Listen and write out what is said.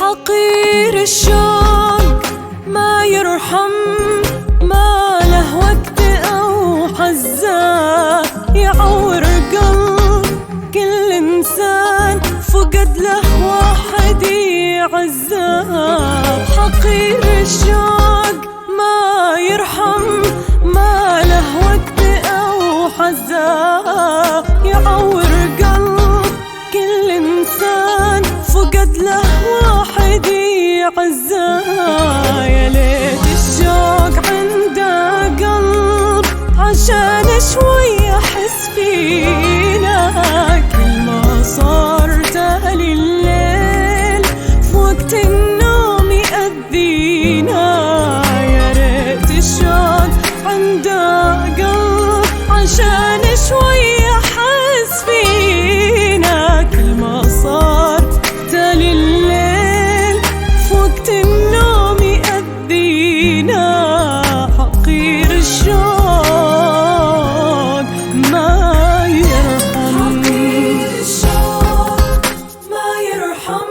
حقير الشوق ما يرحم، ما له وقت أو حزة، يعور قلب كل إنسان فقد له واحد يعزه. حقير الشوق ما يرحم، ما له وقت أو حزة، يعور قلب كل إنسان فقد له واحد يعزه. يا ليت الشوق عنده قلب عشان شوي أحس فينا، كل ما صار تالي الليل في وقت النوم يأذينا. يا ريت الشوق عنده قلب عشان شوي أحس فينا، كل ما صار تالي الليل في وقت النوم يأذينا. حقير الشوق ما يرحم، حقير الشوق ما يرحم،